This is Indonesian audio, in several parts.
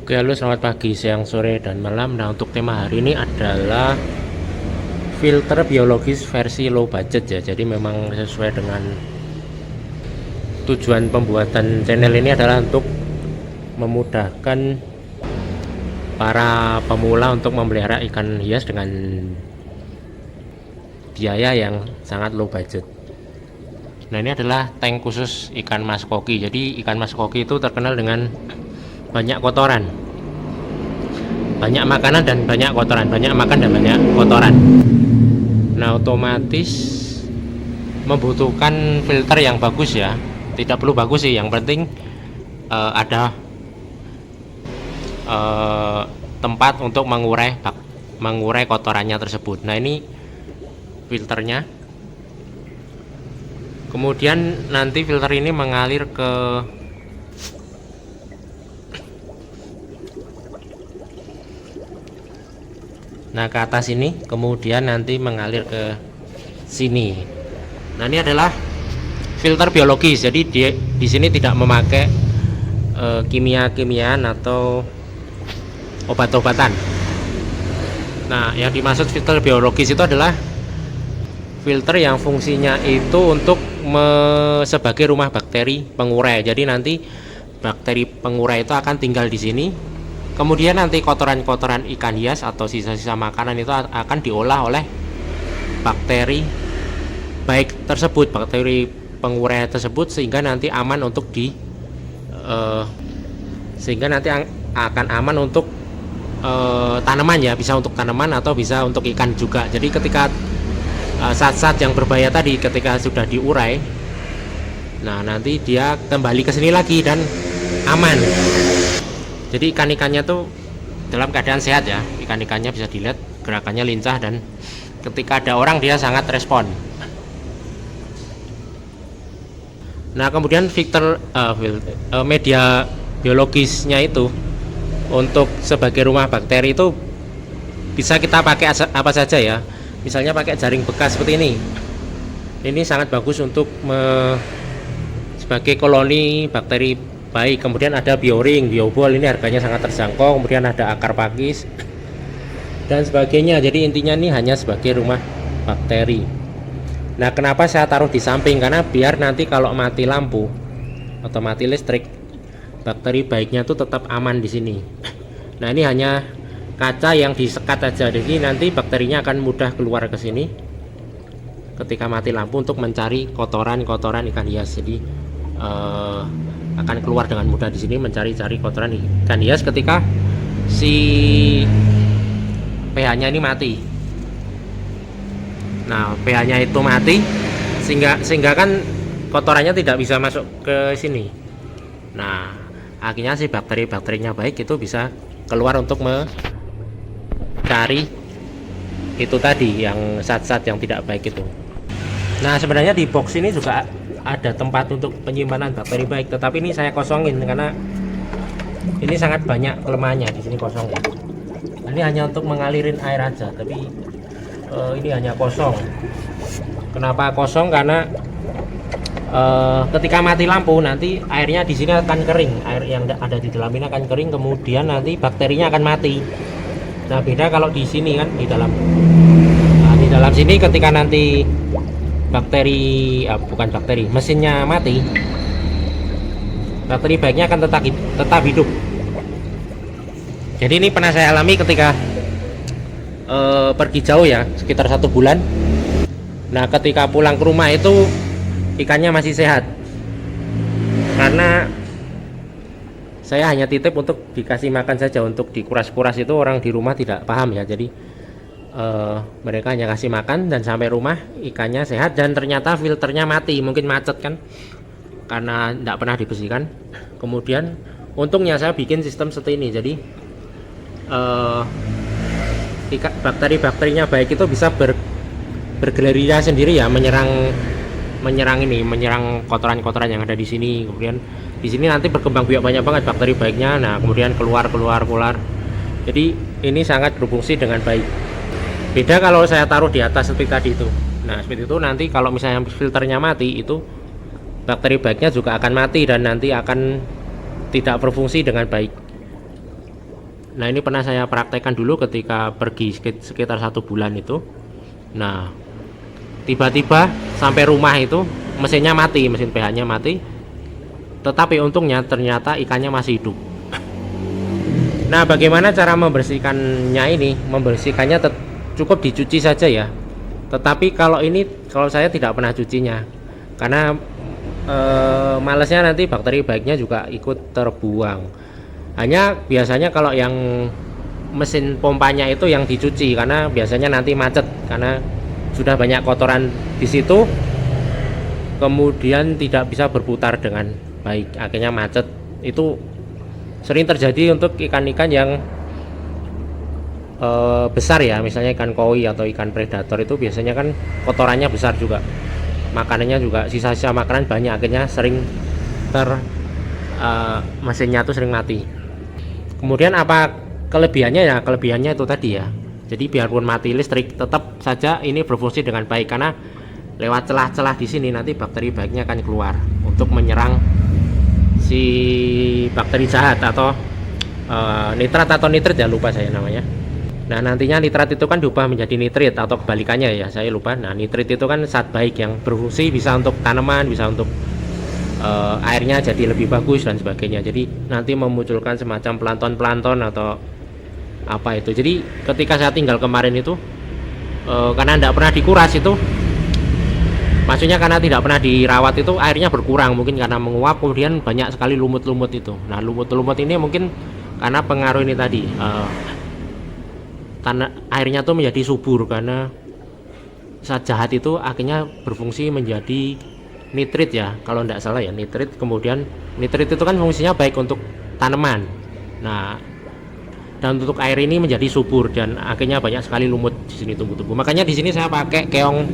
Oke, halo, selamat pagi, siang, sore, dan malam. Nah, untuk tema hari ini adalah filter biologis versi low budget ya. Jadi memang sesuai dengan tujuan pembuatan channel ini adalah untuk memudahkan para pemula untuk memelihara ikan hias dengan biaya yang sangat low budget. Nah, ini adalah tank khusus ikan mas koki. Jadi ikan mas koki itu terkenal dengan banyak kotoran, banyak makanan dan banyak kotoran, banyak makan dan banyak kotoran. Nah, otomatis membutuhkan filter yang bagus ya. Tidak perlu bagus sih, yang penting ada tempat untuk mengurai kotorannya tersebut. Nah, ini filternya. Kemudian nanti filter ini mengalir ke atas ini, kemudian nanti mengalir ke sini. Nah, ini adalah filter biologis. Jadi di sini tidak memakai kimia-kimiaan atau obat-obatan. Nah, yang dimaksud filter biologis itu adalah filter yang fungsinya itu untuk sebagai rumah bakteri pengurai. Jadi nanti bakteri pengurai itu akan tinggal di sini. Kemudian nanti kotoran-kotoran ikan hias atau sisa-sisa makanan itu akan diolah oleh bakteri baik tersebut, bakteri pengurai tersebut, sehingga nanti aman untuk akan aman untuk tanaman ya, bisa untuk tanaman atau bisa untuk ikan juga. Jadi ketika zat-zat yang berbahaya tadi ketika sudah diurai, nah nanti dia kembali ke sini lagi dan aman. Jadi ikan-ikannya tuh dalam keadaan sehat ya. Ikan-ikannya bisa dilihat gerakannya lincah, dan ketika ada orang dia sangat respon. Nah, kemudian media biologisnya itu untuk sebagai rumah bakteri itu bisa kita pakai apa saja ya. Misalnya pakai jaring bekas seperti ini. Ini sangat bagus untuk sebagai koloni bakteri baik. Kemudian ada bioring, biobol, ini harganya sangat terjangkau. Kemudian ada akar pakis dan sebagainya. Jadi intinya ini hanya sebagai rumah bakteri. Nah, kenapa saya taruh di samping? Karena biar nanti kalau mati lampu atau mati listrik, bakteri baiknya tuh tetap aman di sini. Nah, ini hanya kaca yang disekat aja. Jadi nanti bakterinya akan mudah keluar ke sini ketika mati lampu untuk mencari kotoran-kotoran ikan hias. Jadi akan keluar dengan mudah di sini mencari-cari kotoran ikan hias ketika si pH-nya ini mati. Nah, pH-nya itu mati sehingga kan kotorannya tidak bisa masuk ke sini. Nah, akhirnya si bakteri-bakterinya baik itu bisa keluar untuk mencari itu tadi, yang zat-zat yang tidak baik itu. Nah, sebenarnya di box ini juga ada tempat untuk penyimpanan bakteri baik, tetapi ini saya kosongin karena ini sangat banyak kelemahannya. Di sini kosong ya. Ini hanya untuk mengalirin air aja, tapi ini hanya kosong. Kenapa kosong? Karena ketika mati lampu nanti airnya di sini akan kering, air yang ada di dalam ini akan kering, kemudian nanti bakterinya akan mati. Nah, beda kalau di sini kan di dalam sini ketika nanti mesinnya mati, bakteri baiknya akan tetap hidup. Jadi ini pernah saya alami ketika pergi jauh ya, sekitar 1 bulan. Nah, ketika pulang ke rumah itu ikannya masih sehat, karena saya hanya titip untuk dikasih makan saja, untuk dikuras-kuras itu orang di rumah tidak paham ya. Jadi mereka hanya kasih makan dan sampai rumah ikannya sehat, dan ternyata filternya mati, mungkin macet kan karena tidak pernah dibersihkan. Kemudian untungnya saya bikin sistem seperti ini, jadi bakteri-bakterinya baik itu bisa bergerilya sendiri ya, menyerang kotoran-kotoran yang ada di sini. Kemudian di sini nanti berkembang biak banyak banget bakteri baiknya. Nah, kemudian keluar. Jadi ini sangat berfungsi dengan baik. Beda kalau saya taruh di atas seperti tadi itu. Nah, seperti itu nanti kalau misalnya filternya mati, itu bakteri baiknya juga akan mati dan nanti akan tidak berfungsi dengan baik. Nah ini pernah saya praktekkan dulu ketika pergi sekitar 1 bulan itu. Nah tiba-tiba sampai rumah itu mesinnya mati, mesin pH-nya mati, tetapi untungnya ternyata ikannya masih hidup. Nah bagaimana cara membersihkannya ini? Membersihkannya cukup dicuci saja ya, tetapi kalau saya tidak pernah cucinya karena malesnya nanti bakteri baiknya juga ikut terbuang. Hanya biasanya kalau yang mesin pompanya itu yang dicuci, karena biasanya nanti macet karena sudah banyak kotoran di situ, kemudian tidak bisa berputar dengan baik, akhirnya macet. Itu sering terjadi untuk ikan-ikan yang besar ya, misalnya ikan koi atau ikan predator, itu biasanya kan kotorannya besar juga, makanannya juga sisa-sisa makanan banyak, akhirnya sering mesinnya tuh sering mati. Kemudian apa kelebihannya ya? Kelebihannya itu tadi ya, jadi biarpun mati listrik tetap saja ini berfungsi dengan baik, karena lewat celah-celah di sini nanti bakteri baiknya akan keluar untuk menyerang si bakteri jahat atau nitrat atau nitrit ya, lupa saya namanya. Nah nantinya nitrat itu kan diubah menjadi nitrit atau kebalikannya ya, saya lupa. Nah nitrit itu kan zat baik yang berfungsi bisa untuk tanaman, bisa untuk airnya jadi lebih bagus dan sebagainya. Jadi nanti memunculkan semacam plankton atau apa itu. Jadi ketika saya tinggal kemarin itu karena tidak pernah dikuras itu, maksudnya karena tidak pernah dirawat itu, airnya berkurang, mungkin karena menguap, kemudian banyak sekali lumut-lumut itu. Nah lumut-lumut ini mungkin karena pengaruh ini tadi, tanah airnya tuh menjadi subur karena zat jahat itu akhirnya berfungsi menjadi nitrit ya, kalau tidak salah ya, nitrit. Kemudian nitrit itu kan fungsinya baik untuk tanaman. Nah dan untuk air ini menjadi subur dan akhirnya banyak sekali lumut di sini tumbuh-tumbuh. Makanya di sini saya pakai keong.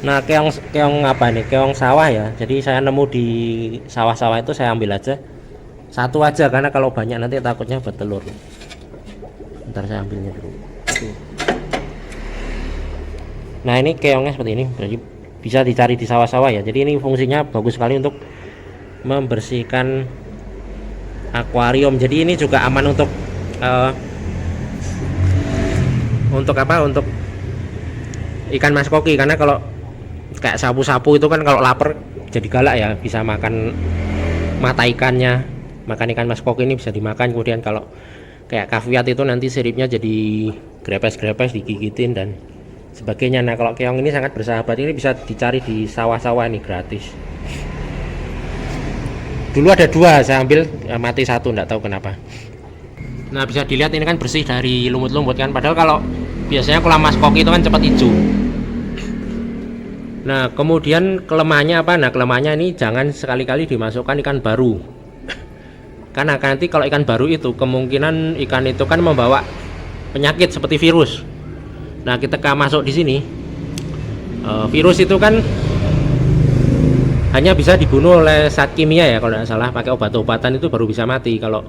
Nah keong apa nih, keong sawah ya. Jadi saya nemu di sawah-sawah itu, saya ambil aja satu aja, karena kalau banyak nanti takutnya bertelur. Ntar saya ambilnya dulu. Nah ini keongnya seperti ini, berarti bisa dicari di sawah-sawah ya. Jadi ini fungsinya bagus sekali untuk membersihkan akuarium. Jadi ini juga aman untuk apa, untuk ikan mas koki, karena kalau kayak sapu-sapu itu kan kalau lapar jadi galak ya, bisa makan mata ikannya. Makan ikan mas koki ini bisa dimakan. Kemudian kalau kayak kaviat itu nanti siripnya jadi grepes-grepes, digigitin dan sebagainya. Nah kalau keong ini sangat bersahabat, ini bisa dicari di sawah-sawah ini gratis. Dulu ada 2, saya ambil mati 1, enggak tahu kenapa. Nah bisa dilihat ini kan bersih dari lumut-lumut kan, padahal kalau biasanya kolam mas koki itu kan cepat hijau. Nah kemudian kelemahannya apa? Nah kelemahannya ini jangan sekali-kali dimasukkan ikan baru, karena nanti kalau ikan baru itu kemungkinan ikan itu kan membawa penyakit seperti virus. Nah ketika masuk di sini, virus itu kan hanya bisa dibunuh oleh zat kimia ya, kalau tidak salah pakai obat-obatan itu baru bisa mati. Kalau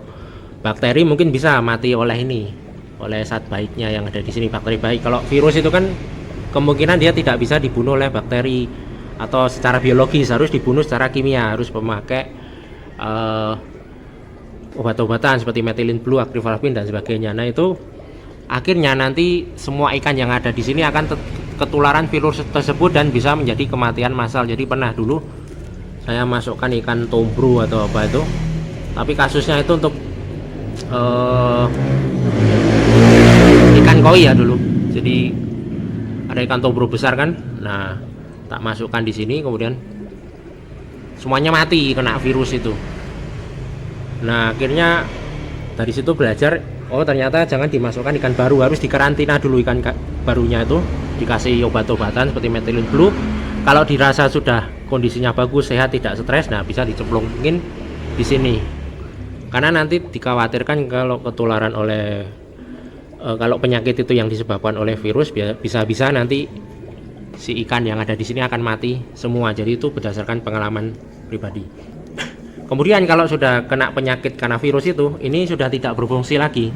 bakteri mungkin bisa mati oleh ini, oleh zat baiknya yang ada di sini, bakteri baik. Kalau virus itu kan kemungkinan dia tidak bisa dibunuh oleh bakteri atau secara biologis, harus dibunuh secara kimia, harus memakai obat-obatan seperti methylene blue, acrylamine dan sebagainya. Nah itu akhirnya nanti semua ikan yang ada di sini akan ketularan virus tersebut dan bisa menjadi kematian massal. Jadi pernah dulu saya masukkan ikan tombro atau apa itu, tapi kasusnya itu untuk ikan koi ya dulu. Jadi ada ikan tombro besar kan, nah tak masukkan di sini, kemudian semuanya mati kena virus itu. Nah akhirnya dari situ belajar, oh ternyata jangan dimasukkan ikan baru, harus dikarantina dulu ikan barunya itu, dikasih obat-obatan seperti methylene blue. Kalau dirasa sudah kondisinya bagus, sehat, tidak stres, nah bisa dicemplungin di sini. Karena nanti dikhawatirkan kalau ketularan oleh kalau penyakit itu yang disebabkan oleh virus, bisa nanti si ikan yang ada di sini akan mati semua. Jadi itu berdasarkan pengalaman pribadi. Kemudian kalau sudah kena penyakit karena virus itu, ini sudah tidak berfungsi lagi.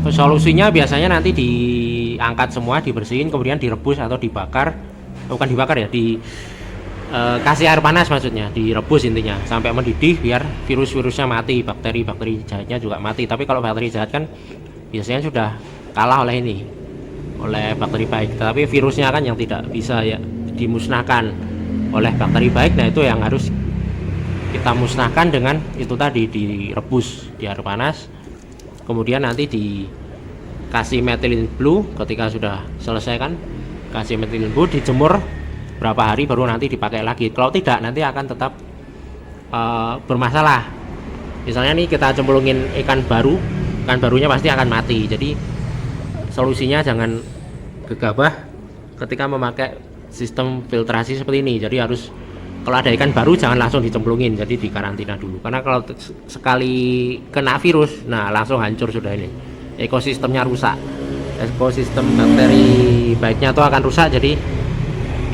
Solusinya biasanya nanti diangkat semua, dibersihin, kemudian direbus atau dibakar. Bukan dibakar ya, kasih air panas, maksudnya direbus intinya sampai mendidih biar virus-virusnya mati, bakteri-bakteri jahatnya juga mati. Tapi kalau bakteri jahat kan biasanya sudah kalah oleh ini, oleh bakteri baik, tapi virusnya kan yang tidak bisa ya dimusnahkan oleh bakteri baik. Nah itu yang harus kita musnahkan dengan itu tadi, direbus di air panas, kemudian nanti dikasih methylene blue. Ketika sudah selesai kan kasih methylene blue, dijemur berapa hari baru nanti dipakai lagi. Kalau tidak nanti akan tetap bermasalah. Misalnya nih kita cemplungin ikan barunya pasti akan mati. Jadi solusinya jangan gegabah ketika memakai sistem filtrasi seperti ini. Jadi harus, kalau ada ikan baru jangan langsung dicemplungin, jadi dikarantina dulu. Karena kalau sekali kena virus, nah langsung hancur sudah ini. Ekosistemnya rusak. Ekosistem bakteri baiknya itu akan rusak, jadi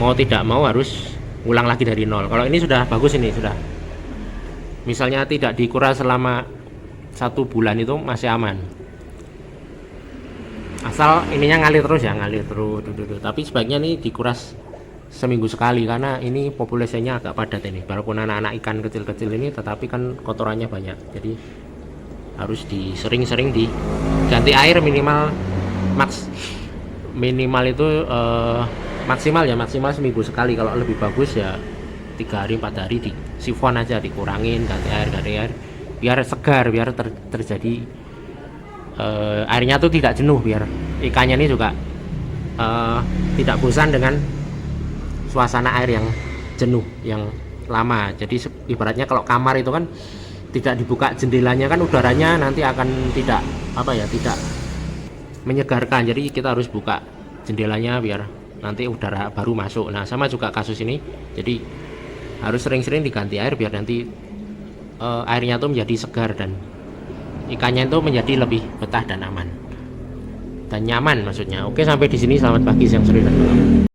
mau tidak mau harus ulang lagi dari nol. Kalau ini sudah bagus, ini sudah, misalnya tidak dikuras selama 1 bulan itu masih aman, asal ininya ngalir terus ya, ngalir terus. Tapi sebaiknya nih dikuras seminggu sekali, karena ini populasinya agak padat ini. Walaupun anak-anak ikan kecil-kecil ini, tetapi kan kotorannya banyak, jadi harus sering-sering diganti air minimal itu maksimal seminggu sekali. Kalau lebih bagus ya 3 hari 4 hari di sifon aja, dikurangin, ganti air biar segar, biar terjadi airnya tuh tidak jenuh, biar ikannya ini juga tidak bosan dengan suasana air yang jenuh, yang lama. Jadi ibaratnya kalau kamar itu kan tidak dibuka jendelanya, kan udaranya nanti akan tidak tidak menyegarkan. Jadi kita harus buka jendelanya biar nanti udara baru masuk. Nah sama juga kasus ini, jadi harus sering-sering diganti air biar nanti airnya tuh menjadi segar dan ikannya itu menjadi lebih betah dan aman dan nyaman maksudnya. Oke, sampai di sini, selamat pagi, siang, sore, dan malam.